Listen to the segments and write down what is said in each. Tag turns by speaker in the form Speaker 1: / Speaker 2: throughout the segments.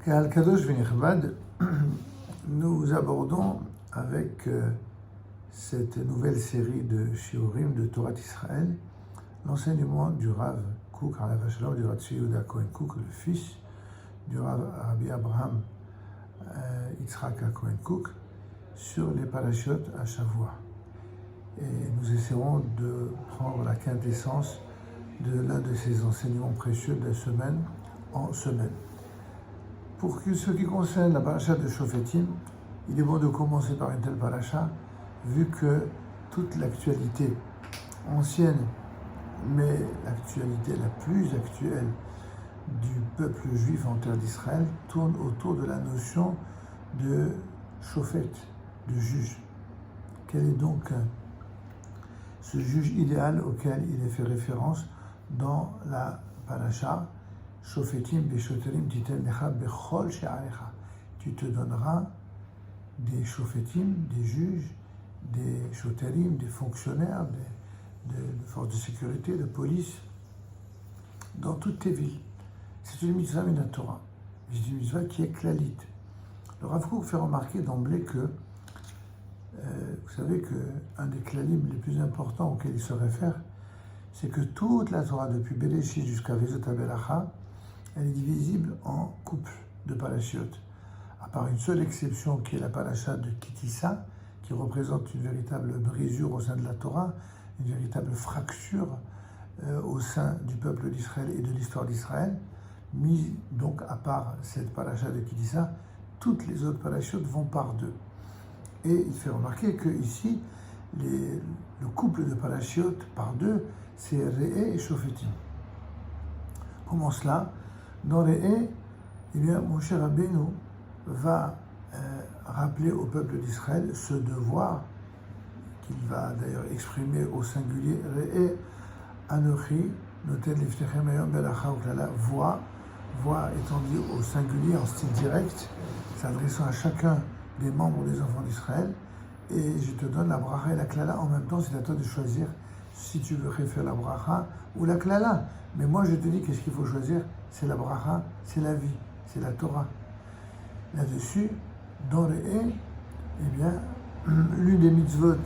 Speaker 1: Ka'al Kadosh V'Nichvad, nous abordons avec cette nouvelle série de Shiurim de Torah d'Israël l'enseignement du Rav Kook, Alav Shalom, du Rav Tzvi Yehuda Cohen Kook, le fils du Rabbi Abraham Yitzhak Cohen Kook, sur les parashiot à Shavua. Et nous essaierons de prendre la quintessence de l'un de ces enseignements précieux de semaine en semaine. Pour ce qui concerne la paracha de Shofetim, il est bon de commencer par une telle paracha, vu que toute l'actualité ancienne, mais l'actualité la plus actuelle du peuple juif en terre d'Israël, tourne autour de la notion de Shofet, de juge. Quel est donc ce juge idéal auquel il est fait référence dans la paracha? Shofetim beshoterim titen lecha bechol she'arecha. Tu te donneras des shofetim, des juges, des shoterim, des fonctionnaires, de forces de sécurité, de police, dans toutes tes villes. C'est une mitzvah min Torah. C'est une mitzvah qui est klalite. Le Rav Kook fait remarquer d'emblée que, vous savez qu'un des klalim les plus importants auxquels il se réfère, c'est que toute la Torah, depuis Bereshit jusqu'à Vezot HaBelacha, elle est divisible en couples de parachiotes. À part une seule exception qui est la paracha de Kitissa, qui représente une véritable brisure au sein de la Torah, une véritable fracture au sein du peuple d'Israël et de l'histoire d'Israël. Mis donc à part cette paracha de Kitissa, toutes les autres parachiotes vont par deux. Et il fait remarquer que ici, le couple de parachiotes par deux, c'est Re'e et Shofetim. Comment cela? Dans Re'e, eh bien, Moshe Rabbeinu va rappeler au peuple d'Israël ce devoir qu'il va d'ailleurs exprimer au singulier. Re'e Anochi noten liftechem hayom belacha uklala. Voix étant dit au singulier en style direct, s'adressant à chacun des membres des enfants d'Israël. Et je te donne la bracha et la klala en même temps. C'est à toi de choisir si tu veux faire la bracha ou la klala. Mais moi je te dis qu'est-ce qu'il faut choisir? C'est la bracha, c'est la vie, c'est la Torah. Là-dessus, dans le Re'e, eh bien, l'une des mitzvot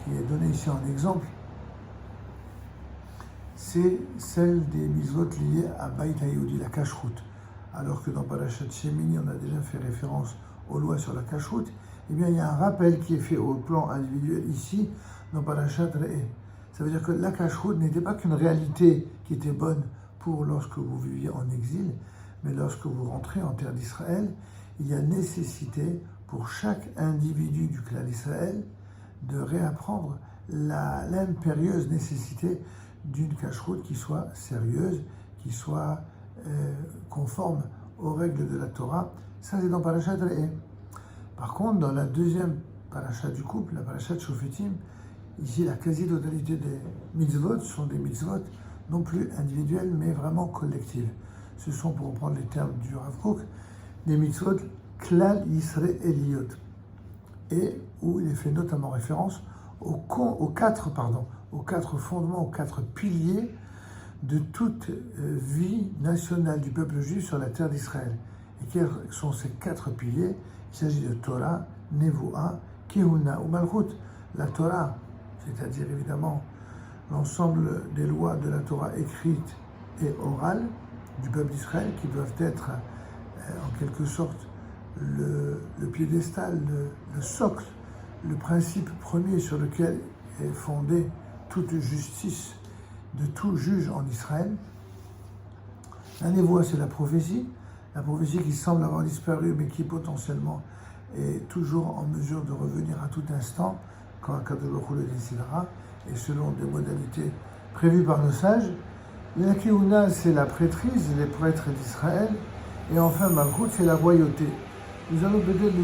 Speaker 1: qui est donnée ici en exemple, c'est celle des mitzvot liées à Beit HaYehudi, la kashrut. Alors que dans Parashat Shemini, on a déjà fait référence aux lois sur la kashrut, eh bien, il y a un rappel qui est fait au plan individuel ici, dans Parashat Re'e. Ça veut dire que la kashrut n'était pas qu'une réalité qui était bonne pour lorsque vous viviez en exil, mais lorsque vous rentrez en terre d'Israël, il y a nécessité pour chaque individu du clan d'Israël de réapprendre l'impérieuse nécessité d'une kashrut qui soit sérieuse, qui soit conforme aux règles de la Torah. Ça, c'est dans Parashat Re'e. Par contre, dans la deuxième paracha du couple, la paracha de Shofetim, ici, la quasi-totalité des mitzvot sont des mitzvot non plus individuelles, mais vraiment collectives. Ce sont, pour reprendre les termes du Rav Kook, des mitzvot klal yisraeliyot, et où il est fait notamment référence aux quatre fondements, aux quatre piliers de toute vie nationale du peuple juif sur la terre d'Israël. Et quels sont ces quatre piliers? Il s'agit de Torah, Nevuah, Kehuna ou Malchut. La Torah, c'est-à-dire évidemment l'ensemble des lois de la Torah écrites et orales du peuple d'Israël, qui doivent être en quelque sorte le piédestal, le socle, le principe premier sur lequel est fondée toute justice de tout juge en Israël. La névoie, c'est la prophétie qui semble avoir disparu, mais qui potentiellement est toujours en mesure de revenir à tout instant, quand Akadosh Baruch Hu le décidera, et selon des modalités prévues par nos sages. La Kehuna, c'est la prêtrise, les prêtres d'Israël. Et enfin, Malchut, c'est la royauté. Nous allons peut-être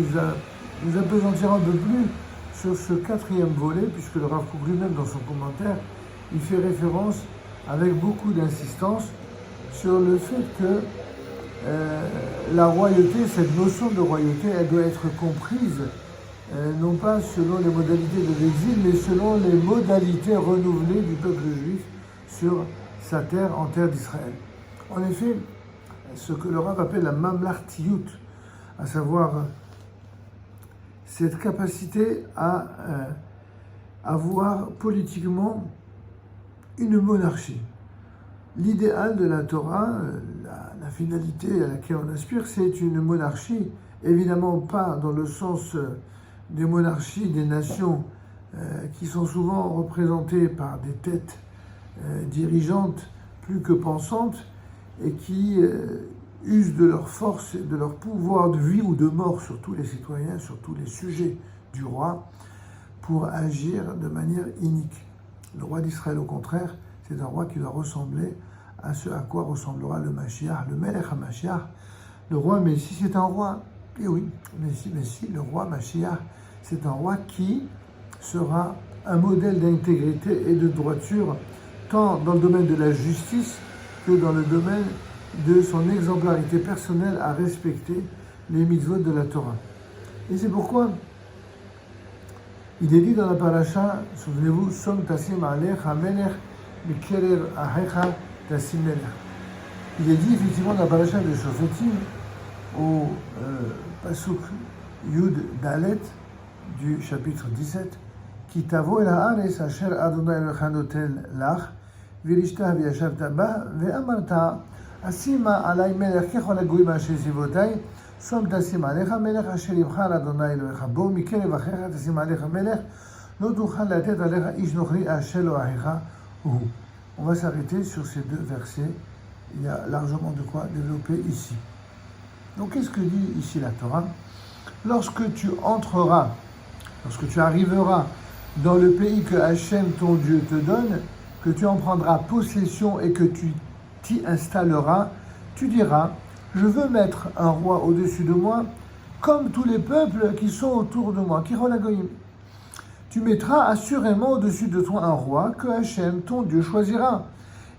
Speaker 1: nous appesantir un peu plus sur ce quatrième volet, puisque le Rav Kook lui-même, dans son commentaire, il fait référence avec beaucoup d'insistance sur le fait que la royauté, cette notion de royauté, elle doit être comprise non pas selon les modalités de l'exil, mais selon les modalités renouvelées du peuple juif sur sa terre, en terre d'Israël. En effet, ce que le Rav appelle la mamlartiyut, à savoir cette capacité à avoir politiquement une monarchie. L'idéal de la Torah, la finalité à laquelle on aspire, c'est une monarchie, évidemment pas dans le sens des monarchies des nations qui sont souvent représentées par des têtes dirigeantes plus que pensantes et qui usent de leur force et de leur pouvoir de vie ou de mort sur tous les citoyens, sur tous les sujets du roi, pour agir de manière inique. Le roi d'Israël, au contraire, c'est un roi qui va ressembler à ce à quoi ressemblera le Mashiach, le Melech HaMashiach, le roi Messie. C'est un roi, et oui, Messie, le roi Mashiach, c'est un roi qui sera un modèle d'intégrité et de droiture, tant dans le domaine de la justice que dans le domaine de son exemplarité personnelle à respecter les mitzvot de la Torah. Et c'est pourquoi il est dit dans la paracha, souvenez-vous, Som tasim alech hamelech bikerer ahecha tasim melech. Il est dit effectivement dans la paracha de Shofetim, au pasuk Yud Dalet du chapitre 17, Ki tavo el haaretz asher Adonai Elohecha noten lach, v'irishta v'yashavta ba, ve'amarta, asima alay melech kechol hagoyim asher sivotay, Som tasim alecha melech asher yibchar Adonai Elohecha bo, mikerev achecha tasim alecha melech, lo tuchal latet alecha ish nochri asher lo achecha hu. On va s'arrêter sur ces deux versets. Il y a largement de quoi développer ici. Donc, qu'est-ce que dit ici la Torah? Lorsque tu entreras, lorsque tu arriveras dans le pays que Hachem, ton Dieu, te donne, que tu en prendras possession et que tu t'y installeras, tu diras, je veux mettre un roi au-dessus de moi, comme tous les peuples qui sont autour de moi. Kirol Hagoyim. Tu mettras assurément au-dessus de toi un roi que Hachem, ton Dieu, choisira.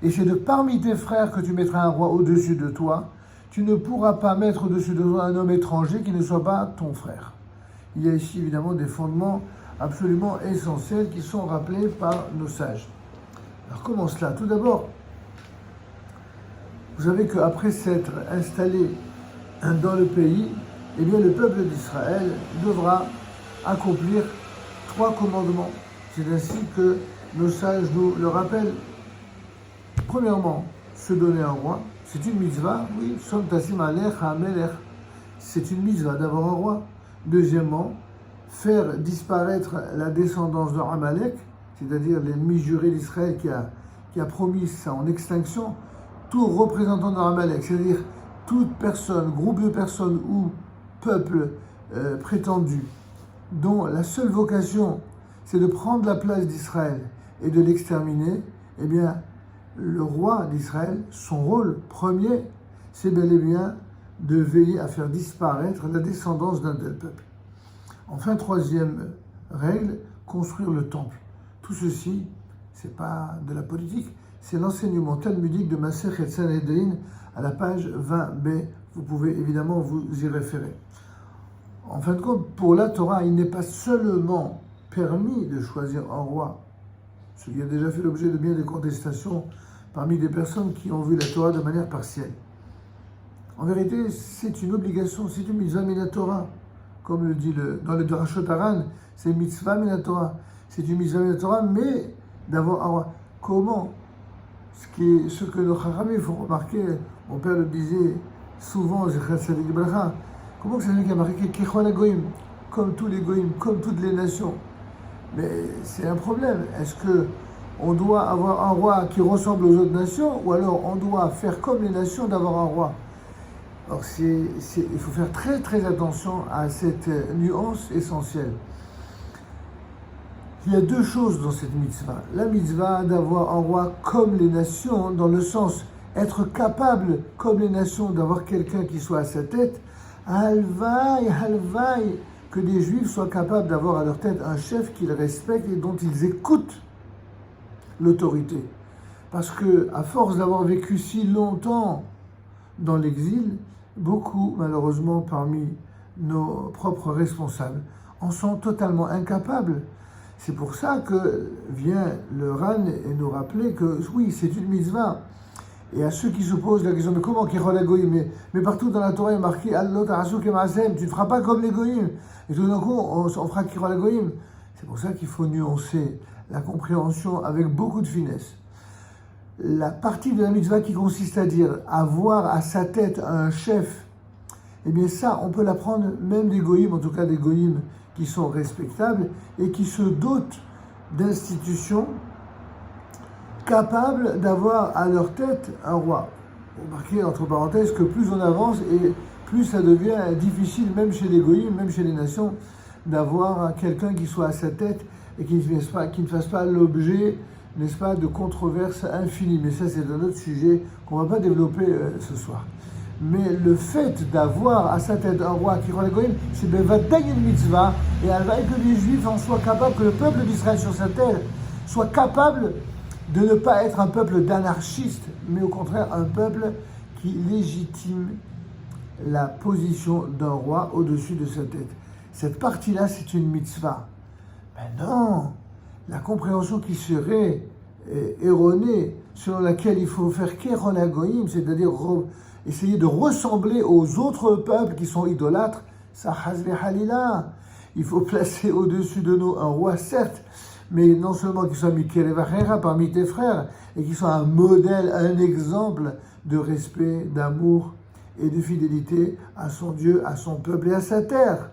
Speaker 1: Et c'est de parmi tes frères que tu mettras un roi au-dessus de toi. Tu ne pourras pas mettre au-dessus de toi un homme étranger qui ne soit pas ton frère. Il y a ici évidemment des fondements absolument essentiels qui sont rappelés par nos sages. Alors comment cela? Tout d'abord, vous savez qu'après s'être installé dans le pays, eh bien le peuple d'Israël devra accomplir 3 commandements. C'est ainsi que nos sages nous le rappellent. Premièrement, se donner un roi. C'est une mitzvah, oui, Som tasim alech hamelech. C'est une mitzvah d'avoir un roi. Deuxièmement, faire disparaître la descendance de Amalek, c'est-à-dire l'ennemi juré d'Israël qui a promis ça en extinction, tout représentant de Amalek, c'est-à-dire toute personne, groupe de personnes ou peuple prétendu, dont la seule vocation c'est de prendre la place d'Israël et de l'exterminer, eh bien, le roi d'Israël, son rôle premier, c'est bel et bien de veiller à faire disparaître la descendance d'un tel peuple. Enfin, troisième règle, construire le temple. Tout ceci, c'est pas de la politique, c'est l'enseignement talmudique de Masechet Sanhedrin à la page 20b. Vous pouvez évidemment vous y référer. En fin de compte, pour la Torah, il n'est pas seulement permis de choisir un roi, ce qui a déjà fait l'objet de bien des contestations parmi des personnes qui ont vu la Torah de manière partielle. En vérité, c'est une obligation, c'est une mitzvah min Torah. Comme le dit dans le Drashot Haran, c'est une mitzvah min Torah. C'est une mitzvah min Torah, mais d'avoir un roi. Comment? Ce que nos Chachamim font remarquer, mon père le disait souvent, comment que c'est lui qui a marqué Kechol HaGoyim, comme tous les Goyim, comme toutes les nations. Mais c'est un problème. Est-ce que on doit avoir un roi qui ressemble aux autres nations, ou alors on doit faire comme les nations d'avoir un roi? Alors il faut faire très très attention à cette nuance essentielle. Il y a 2 choses dans cette mitzvah. La mitzvah d'avoir un roi comme les nations, dans le sens être capable, comme les nations, d'avoir quelqu'un qui soit à sa tête. Halvaï, que des Juifs soient capables d'avoir à leur tête un chef qu'ils respectent et dont ils écoutent l'autorité. Parce que, à force d'avoir vécu si longtemps dans l'exil, beaucoup, malheureusement, parmi nos propres responsables, en sont totalement incapables. C'est pour ça que vient le Ran et nous rappeler que oui, c'est une mitzvah. Et à ceux qui se posent la question, mais comment Kirol Goïm, mais partout dans la Torah il est marqué Allot Arasu Kemasem, tu ne feras pas comme les Goïm. Et tout d'un coup, on fera Kirol Goïm. C'est pour ça qu'il faut nuancer la compréhension avec beaucoup de finesse. La partie de la mitzvah qui consiste à dire avoir à sa tête un chef, eh bien ça, on peut l'apprendre même des Goïm, en tout cas des Goïm qui sont respectables et qui se dotent d'institutions capables d'avoir à leur tête un roi. Remarquez entre parenthèses que plus on avance et plus ça devient difficile, même chez les Goïm, même chez les nations, d'avoir quelqu'un qui soit à sa tête et qui ne fasse pas l'objet, n'est-ce pas, de controverses infinies. Mais ça, c'est un autre sujet qu'on ne va pas développer ce soir. Mais le fait d'avoir à sa tête un roi qui rend les Goïm, c'est une mitzvah, et elle va que les Juifs en soient capables, que le peuple d'Israël sur sa terre soit capable de ne pas être un peuple d'anarchistes, mais au contraire un peuple qui légitime la position d'un roi au-dessus de sa tête. Cette partie-là, c'est une mitzvah. Mais non, la compréhension qui serait erronée, selon laquelle il faut faire Keron Hagoïm, c'est-à-dire essayer de ressembler aux autres peuples qui sont idolâtres, ça hasbe halila. Il faut placer au-dessus de nous un roi, certes, mais non seulement qu'il soit Mikelevachera parmi tes frères, et qu'il soit un modèle, un exemple de respect, d'amour et de fidélité à son Dieu, à son peuple et à sa terre.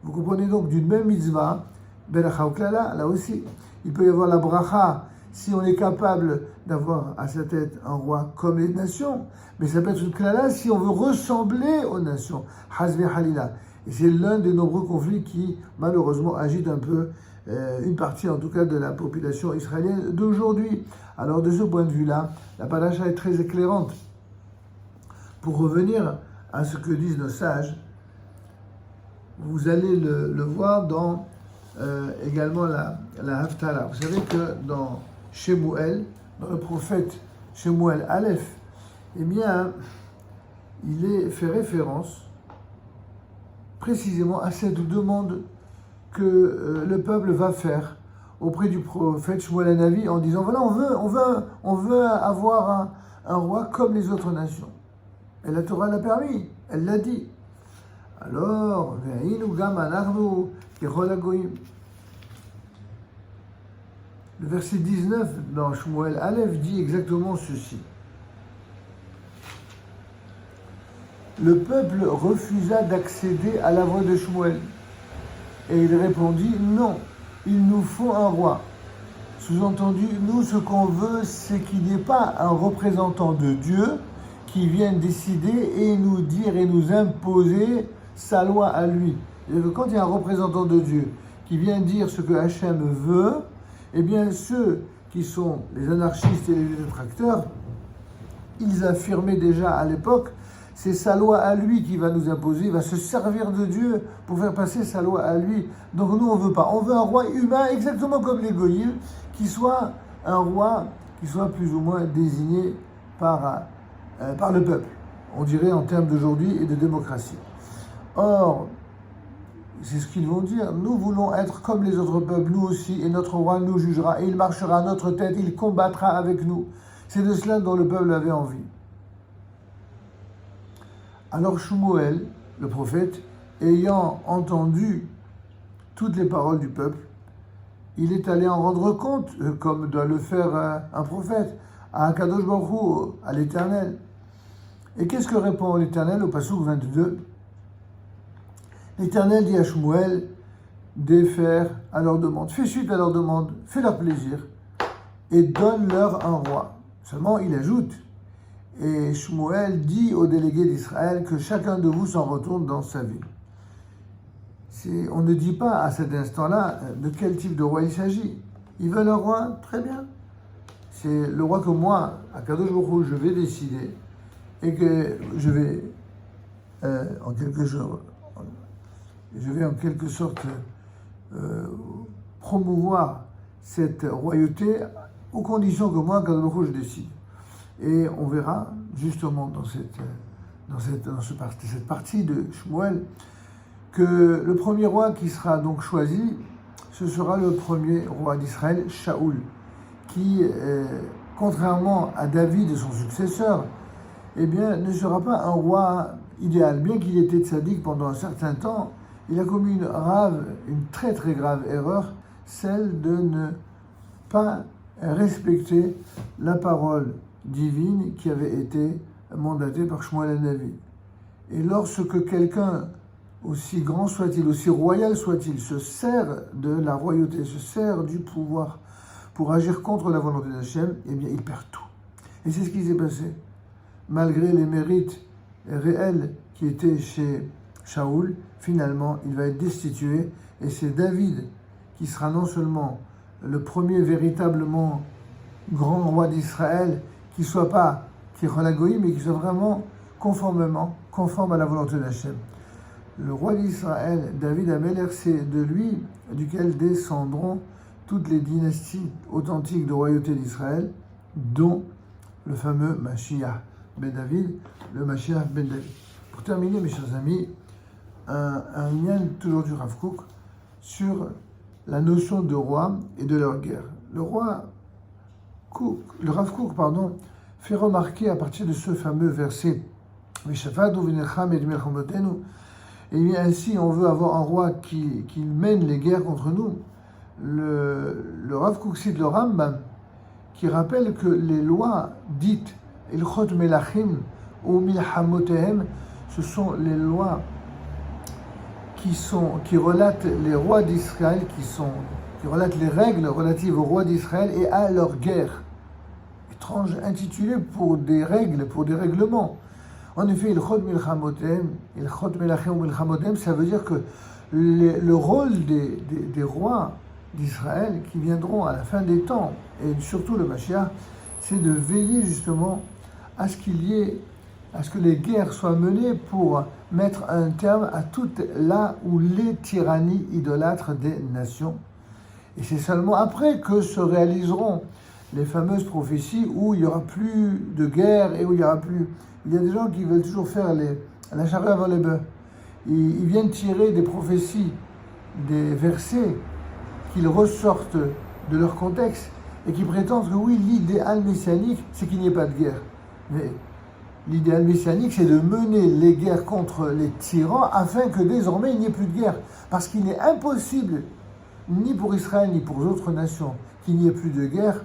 Speaker 1: Vous comprenez donc, d'une même mitzvah, Beracha ou Klala, là aussi, il peut y avoir la bracha si on est capable d'avoir à sa tête un roi comme les nations, mais ça peut être une Klala si on veut ressembler aux nations, Hazve Halila. Et c'est l'un des nombreux conflits qui, malheureusement, agite un peu une partie, en tout cas, de la population israélienne d'aujourd'hui. Alors, de ce point de vue-là, la paracha est très éclairante. Pour revenir à ce que disent nos sages, vous allez le voir dans également la Haftarah. Vous savez que dans Shemuel, dans le prophète Shemuel Aleph, eh bien, il est fait référence précisément à cette demande que le peuple va faire auprès du prophète Shemuel Hanavi en disant voilà, on veut avoir un roi comme les autres nations. Et la Torah l'a permis, elle l'a dit. Alors, le verset 19 dans Shemuel Aleph dit exactement ceci. Le peuple refusa d'accéder à la voix de Shemuel. Et il répondit, non, il nous faut un roi. Sous-entendu, nous, ce qu'on veut, c'est qu'il n'y ait pas un représentant de Dieu qui vienne décider et nous dire et nous imposer sa loi à lui. Et quand il y a un représentant de Dieu qui vient dire ce que Hachem veut, eh bien ceux qui sont les anarchistes et les détracteurs, ils affirmaient déjà à l'époque, c'est sa loi à lui qui va nous imposer, il va se servir de Dieu pour faire passer sa loi à lui. Donc nous on veut pas, on veut un roi humain exactement comme les Goïm, qui soit un roi qui soit plus ou moins désigné par le peuple, on dirait en termes d'aujourd'hui et de démocratie. Or, c'est ce qu'ils vont dire, nous voulons être comme les autres peuples, nous aussi, et notre roi nous jugera, et il marchera à notre tête, il combattra avec nous. C'est de cela dont le peuple avait envie. Alors Shemuel, le prophète, ayant entendu toutes les paroles du peuple, il est allé en rendre compte, comme doit le faire un prophète, à Akadosh Baruch Hu, à l'Éternel. Et qu'est-ce que répond l'Éternel au Passouk 22 ? L'Éternel dit à Shemuel de faire à leur demande, fais suite à leur demande, fais leur plaisir et donne-leur un roi. Seulement, il ajoute, et Shemuel dit aux délégués d'Israël que chacun de vous s'en retourne dans sa ville. On ne dit pas à cet instant-là de quel type de roi il s'agit. Ils veulent un roi, très bien. C'est le roi que moi, à Kadosh Baruch Hu, je vais décider et que je vais en quelque sorte promouvoir cette royauté aux conditions que moi, Kadosh Baruch Hu, je décide. Et on verra justement dans cette partie de Shemuel que le premier roi qui sera donc choisi, ce sera le premier roi d'Israël, Shaoul, qui contrairement à David et son successeur, eh bien, ne sera pas un roi idéal. Bien qu'il ait été tzaddik pendant un certain temps, il a commis une très très grave erreur, celle de ne pas respecter la parole divine qui avait été mandatée par Shmuel HaNavi. Et lorsque quelqu'un, aussi grand soit-il, aussi royal soit-il, se sert de la royauté, se sert du pouvoir pour agir contre la volonté d'Hachem, eh bien il perd tout. Et c'est ce qui s'est passé. Malgré les mérites réels qui étaient chez Shaoul, finalement il va être destitué, et c'est David qui sera non seulement le premier véritablement grand roi d'Israël, qui soit pas Kirolagoï, mais qui soit vraiment conforme à la volonté d'Hachem. Le roi d'Israël, David Améler, c'est de lui duquel descendront toutes les dynasties authentiques de royauté d'Israël, dont le fameux Mashiach ben David, le Mashiach ben David. Pour terminer, mes chers amis, un lien toujours du Rav Kook sur la notion de roi et de leur guerre. Le Rav Kook, fait remarquer à partir de ce fameux verset, et bien ainsi on veut avoir un roi qui mène les guerres contre nous. Le Rav Kook cite le Rambam qui rappelle que les lois dites Ilchot Melachim ou Milhamotehem, ce sont les lois qui relatent les rois d'Israël, qui relatent les règles relatives aux rois d'Israël et à leur guerre. Étrange intitulé pour des règles, pour des règlements. En effet, Ilchot Melachim ou Milhamotehem, ça veut dire que le rôle des rois d'Israël qui viendront à la fin des temps, et surtout le Mashiach, c'est de veiller justement à ce que les guerres soient menées pour mettre un terme à toutes les tyrannies idolâtres des nations. Et c'est seulement après que se réaliseront les fameuses prophéties où il n'y aura plus de guerre et où il y aura plus... Il y a des gens qui veulent toujours faire la charrue avant les bœufs. Ils viennent tirer des prophéties, des versets qu'ils ressortent de leur contexte et qui prétendent que oui, l'idéal messianique, c'est qu'il n'y ait pas de guerre. Mais l'idéal messianique, c'est de mener les guerres contre les tyrans afin que désormais il n'y ait plus de guerre. Parce qu'il n'est impossible, ni pour Israël, ni pour d'autres nations, qu'il n'y ait plus de guerre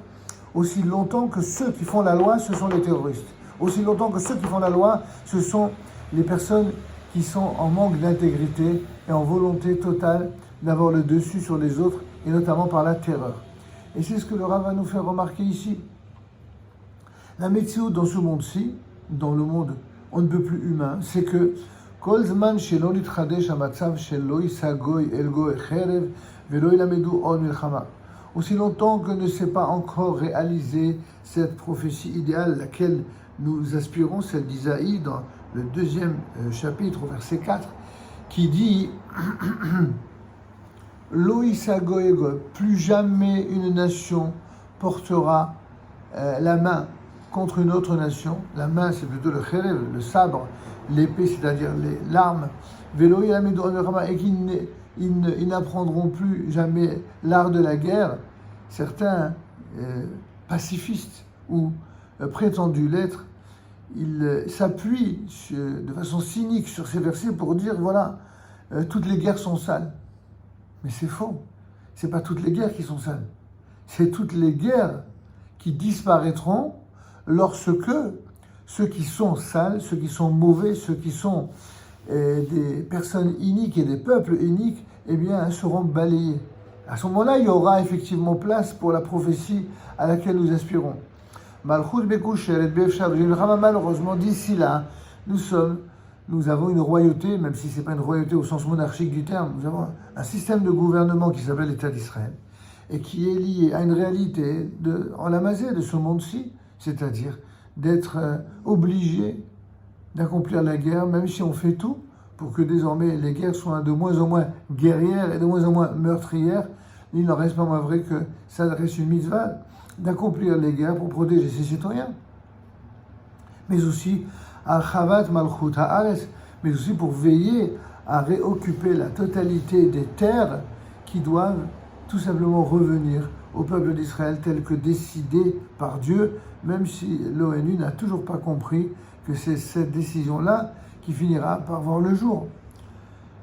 Speaker 1: aussi longtemps que ceux qui font la loi, ce sont les terroristes. Aussi longtemps que ceux qui font la loi, ce sont les personnes qui sont en manque d'intégrité et en volonté totale d'avoir le dessus sur les autres, et notamment par la terreur. Et c'est ce que le Rav va nous faire remarquer ici. La météo dans ce monde-ci, dans le monde on ne peut plus humain, c'est que Kol zman shelo nitchadesh hamatzav shelo yisa goy el goy cherev velo ilamedu od milchama. Aussi longtemps que ne s'est pas encore réalisée cette prophétie idéale, laquelle nous aspirons, celle d'Isaïe, dans le 2e chapitre, au verset 4, qui dit Lo yisa goy el goy, plus jamais une nation portera la main contre une autre nation. La main, c'est plutôt le khérev, le sabre, l'épée, c'est-à-dire l'arme. Vélo et qu'ils n'apprendront plus jamais l'art de la guerre. Certains pacifistes ou prétendus l'être, ils s'appuient de façon cynique sur ces versets pour dire voilà, toutes les guerres sont sales. Mais c'est faux. C'est pas toutes les guerres qui sont sales. C'est toutes les guerres qui disparaîtront lorsque ceux qui sont sales, ceux qui sont mauvais, ceux qui sont des personnes iniques et des peuples iniques, eh bien, seront balayés. À ce moment-là, il y aura effectivement place pour la prophétie à laquelle nous aspirons. Malheureusement, d'ici là, nous avons une royauté, même si ce n'est pas une royauté au sens monarchique du terme, nous avons un système de gouvernement qui s'appelle l'État d'Israël et qui est lié à une réalité en la masée de ce monde-ci, c'est-à-dire d'être obligé d'accomplir la guerre, même si on fait tout pour que désormais les guerres soient de moins en moins guerrières et de moins en moins meurtrières. Il n'en reste pas moins vrai que ça reste une mitzvah d'accomplir les guerres pour protéger ses citoyens. Mais aussi, Al-Chavat Malchut Haaretz, mais aussi pour veiller à réoccuper la totalité des terres qui doivent tout simplement revenir au peuple d'Israël tel que décidé par Dieu, même si l'ONU n'a toujours pas compris que c'est cette décision-là qui finira par voir le jour.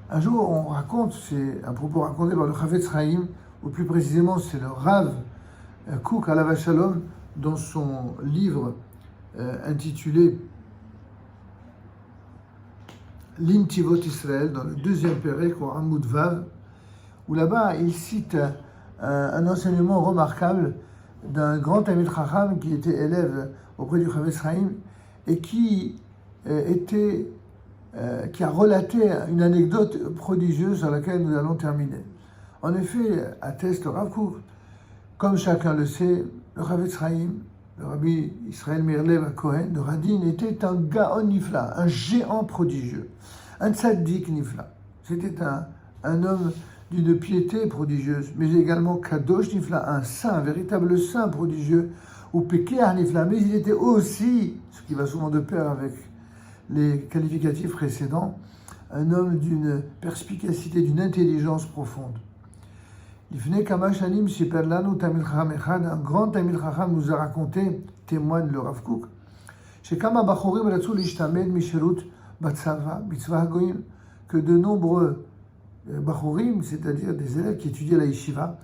Speaker 1: Un jour, on raconte, c'est un propos raconté par le Chafetz Chaim, ou plus précisément, c'est le Rav Kook Alav Shalom, dans son livre intitulé L'Intivot Israël, dans le deuxième Pérek, au Hamoud Vav, où là-bas, il cite un enseignement remarquable d'un grand Talmid Chacham qui était élève auprès du Chafetz Chaim et qui a relaté une anecdote prodigieuse sur laquelle nous allons terminer. En effet, atteste le Rav Kook, comme chacun le sait, le Chafetz Chaim, le Rabbi Israël Meir Lev Cohen de Radin, était un Gaon Nifla, un géant prodigieux, un tzaddik Nifla. C'était un homme d'une piété prodigieuse, mais également Kadosh Nifla, un saint, un véritable saint prodigieux, ou Pekeah Nifla, mais il était aussi, ce qui va souvent de pair avec les qualificatifs précédents, un homme d'une perspicacité, d'une intelligence profonde. Un grand Talmid Chacham nous a raconté, témoigne le Rav Kook, que de nombreux Bachorim, c'est-à-dire des élèves qui étudiaient la yeshiva,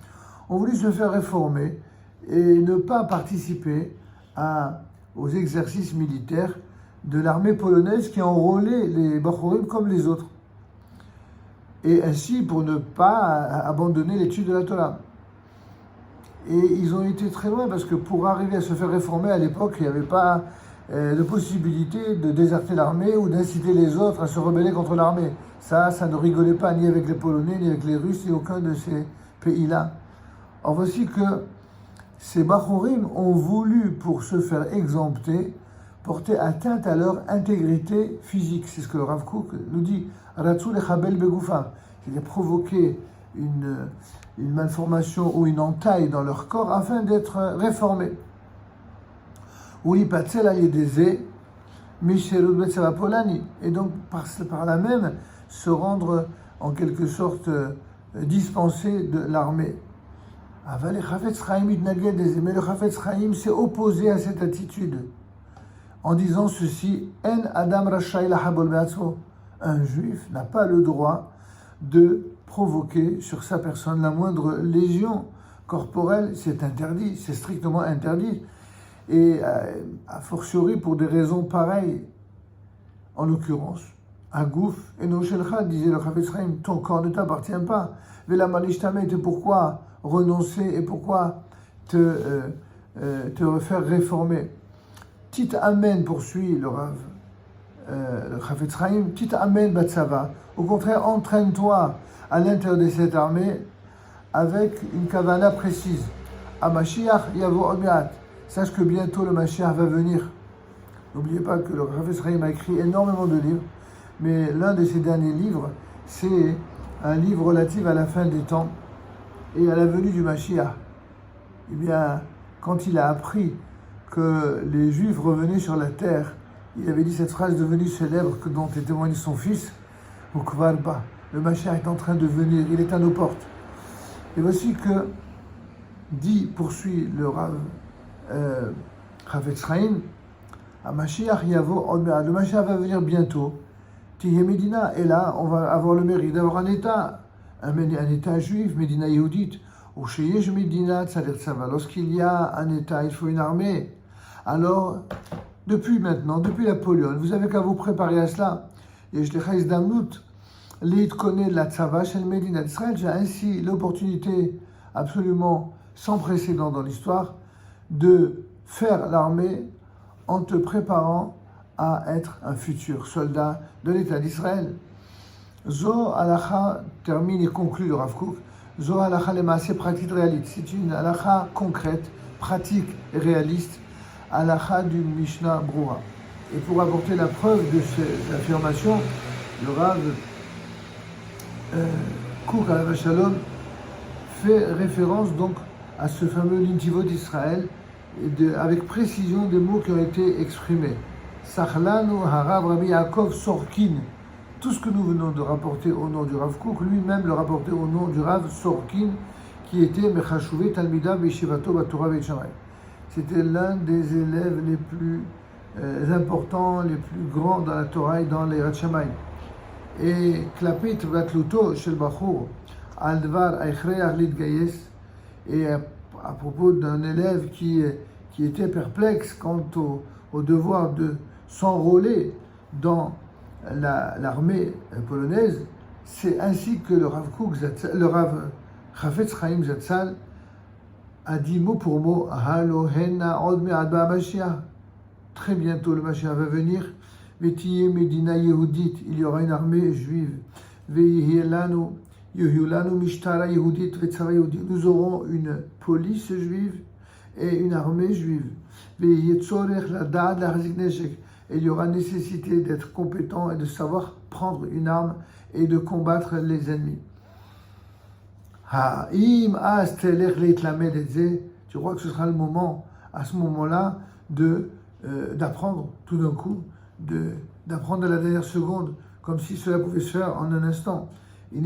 Speaker 1: ont voulu se faire réformer et ne pas participer aux exercices militaires de l'armée polonaise qui enrôlait les Bachorim comme les autres. Et ainsi pour ne pas abandonner l'étude de la Torah. Et ils ont été très loin parce que pour arriver à se faire réformer à l'époque, il n'y avait pas de possibilité de déserter l'armée ou d'inciter les autres à se rebeller contre l'armée. Ça ne rigolait pas ni avec les Polonais, ni avec les Russes, ni aucun de ces pays-là. Or voici que ces Bachorim ont voulu, pour se faire exempter, porter atteinte à leur intégrité physique. C'est ce que le Rav Kook nous dit. Ratzou lechabel begufam, c'est-à-dire provoquer une malformation ou une entaille dans leur corps afin d'être réformés. Ou l'ipatzel ayedeze misherut betzava polani, et donc par là même se rendre en quelque sorte dispensé de l'armée. Mais le Chafetz Chaim s'est opposé à cette attitude en disant ceci: En adam rashai lahabol be'atzmo. Un juif n'a pas le droit de provoquer sur sa personne la moindre lésion corporelle. C'est interdit, c'est strictement interdit. Et a fortiori pour des raisons pareilles. En l'occurrence, Agouf et Noshelcha, disait le Chafetz Chaim, ton corps ne t'appartient pas. Vela malishtame, pourquoi renoncer et pourquoi te faire réformer? Tit amen, poursuit le Rav. Le Chafetz Chaim, Tit amen batsava. Au contraire, entraîne-toi à l'intérieur de cette armée avec une kavana précise. A Mashiach yavo od me'at. Sache que bientôt le Mashiach va venir. N'oubliez pas que le Chafetz Chaim a écrit énormément de livres, mais l'un de ses derniers livres, c'est un livre relatif à la fin des temps et à la venue du Mashiach. Eh bien, quand il a appris que les Juifs revenaient sur la terre, il avait dit cette phrase devenue célèbre dont est témoigné son fils, Ukvarba, le Mashiach est en train de venir, il est à nos portes. Et voici que poursuit le Rav Chafetz Chaim, Mashiach yavo od me'at, le Mashiach va venir bientôt. Tihye Medina, et là on va avoir le mérite d'avoir un État juif, Medina Yehudit, ou Sheyesh Medina Tzadir Tzava. Lorsqu'il y a un État, il faut une armée. Alors, depuis Napoléon, vous avez qu'à vous préparer à cela. Et je l'ai damnut, l'État connaît la Tzava chez le Medina d'Israël. J'ai ainsi l'opportunité absolument sans précédent dans l'histoire de faire l'armée en te préparant à être un futur soldat de l'État d'Israël. Zo halacha, termine et conclut le Rav Kook, Zo halacha les maaseh pratique réaliste. C'est une halacha concrète, pratique et réaliste, halacha du Mishnah Brura. Et pour apporter la preuve de cette affirmation, le Rav Kook Alav Shalom fait référence donc à ce fameux L'Intivot d'Israël, avec précision des mots qui ont été exprimés. Sachlanu Harav Rabbi Yaakov Sorkin. Tout ce que nous venons de rapporter au nom du Rav Kook, lui-même le rapportait au nom du Rav Sorkin, qui était Mechashuvei Talmida B'Yeshivato Batora Beit Shammai. C'était l'un des élèves les plus importants, les plus grands dans la Torah et dans les Yirat Shammai. Et Klapit Vatluto Shel Bachur Al Dvar Eichreach Litgayes, et à propos d'un élève qui était perplexe quant au devoir de s'enrôler dans l'armée polonaise, c'est ainsi que le Rav Chafetz Chaim Zatzal a dit mot pour mot, Halo henna od me'ad ba'Mashiach. Très bientôt le Mashiach va venir. Vetiye Medina Yehudit, il y aura une armée juive. Ve'yeh lanu mishtara Yehudit ve'tzara Yehudit. Nous aurons une police juive et une armée juive. Ve'yeh tzorech lada'ad lachzik neshek. Et il y aura nécessité d'être compétent et de savoir prendre une arme et de combattre les ennemis. Tu crois que ce sera le moment, à ce moment-là, d'apprendre tout d'un coup, d'apprendre à la dernière seconde, comme si cela pouvait se faire en un instant. Et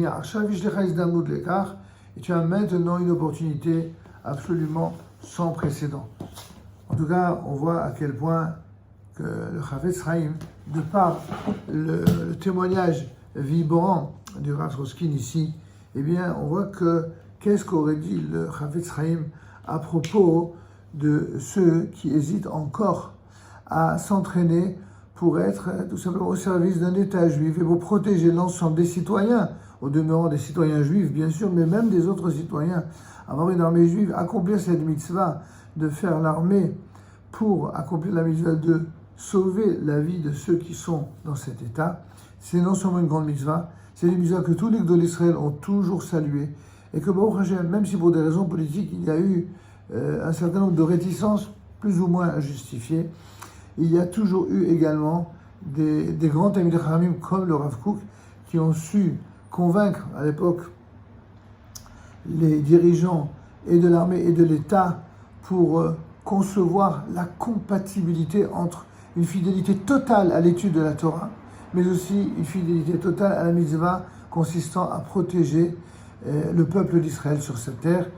Speaker 1: tu as maintenant une opportunité absolument sans précédent. En tout cas, on voit à quel point que le Chafetz Chaim, de par le témoignage vibrant du Rav Roskin ici, eh bien, on voit que qu'est-ce qu'aurait dit le Chafetz Chaim à propos de ceux qui hésitent encore à s'entraîner pour être tout simplement au service d'un État juif et pour protéger l'ensemble des citoyens, au demeurant des citoyens juifs bien sûr, mais même des autres citoyens, avoir une armée juive, accomplir cette mitzvah de faire l'armée pour accomplir la mitzvah de sauver la vie de ceux qui sont dans cet état, c'est non seulement une grande mitzvah, c'est une mitzvah que tous les Gdolei Israël ont toujours saluée, et que Baruch Hashem, même si pour des raisons politiques il y a eu un certain nombre de réticences plus ou moins justifiées, il y a toujours eu également des grands Talmidei Chachamim comme le Rav Kook qui ont su convaincre à l'époque les dirigeants et de l'armée et de l'État pour concevoir la compatibilité entre une fidélité totale à l'étude de la Torah, mais aussi une fidélité totale à la mitzvah consistant à protéger le peuple d'Israël sur cette terre.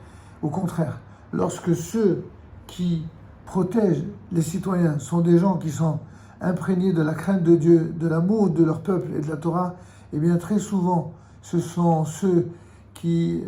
Speaker 1: Au contraire, lorsque ceux qui protègent les citoyens sont des gens qui sont imprégnés de la crainte de Dieu, de l'amour de leur peuple et de la Torah, eh bien très souvent, ce sont ceux qui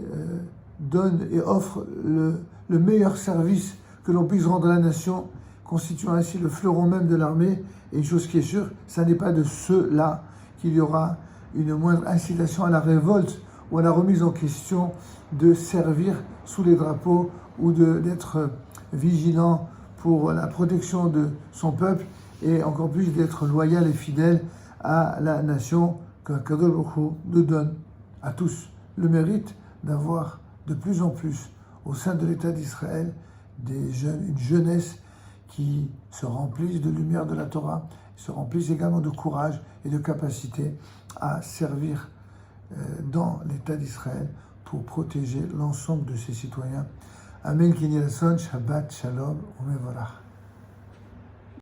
Speaker 1: donnent et offrent le meilleur service que l'on puisse rendre à la nation, constituant ainsi le fleuron même de l'armée. Et une chose qui est sûre, ça n'est pas de ceux-là qu'il y aura une moindre incitation à la révolte ou à la remise en question de servir sous les drapeaux ou d'être vigilant pour la protection de son peuple et encore plus d'être loyal et fidèle à la nation que Kadosh Baruch Hu nous donne à tous le mérite d'avoir de plus en plus au sein de l'État d'Israël une jeunesse qui se remplissent de lumière de la Torah, se remplissent également de courage et de capacité à servir dans l'État d'Israël pour protéger l'ensemble de ses citoyens. Amen, Kinyi Lasson, Shabbat, Shalom, Umevorach.